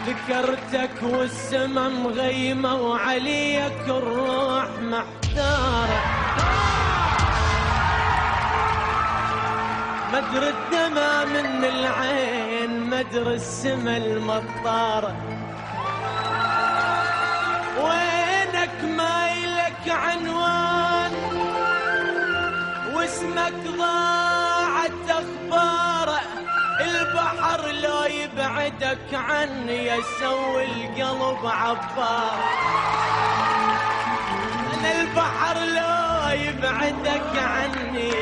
ذكرتك والسما مغيمة وعليك الروح محتارة، مدري الدمى من العين مدري السما المطارة، وينك ما يلك عنوان واسمك ضاعت اخباره، البحر لو يبعدك عني يسوي القلب عبار، انا البحر لو يبعدك عني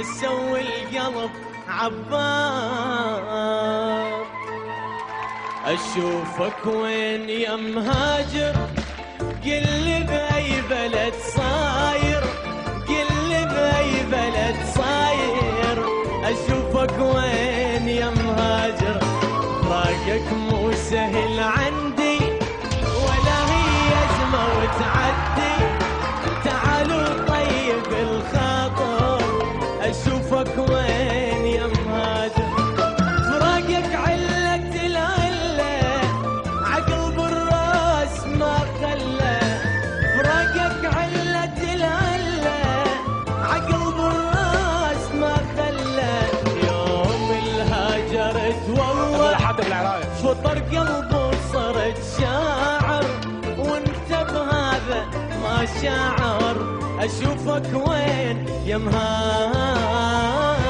اسوي القلب عبار. اشوفك وين يا مهاجر قل باي بلد صاير، قل باي بلد صاير، اشوفك وين يا مهاجر، فراقك مو سهل عندي ولا هي ازمه وتعدي، تعالوا طيب الخاطر اشوفك وين يا مهاجر، فراقك علة العلة عقل بالراس ما خلى، فراقك علة العلة عقل بالراس ما خلى، يوم الهاجرت والله فطر قلبه وصرت شاعر، وانت بهذا ما شاعر، اشوفك وين يا مهاجر.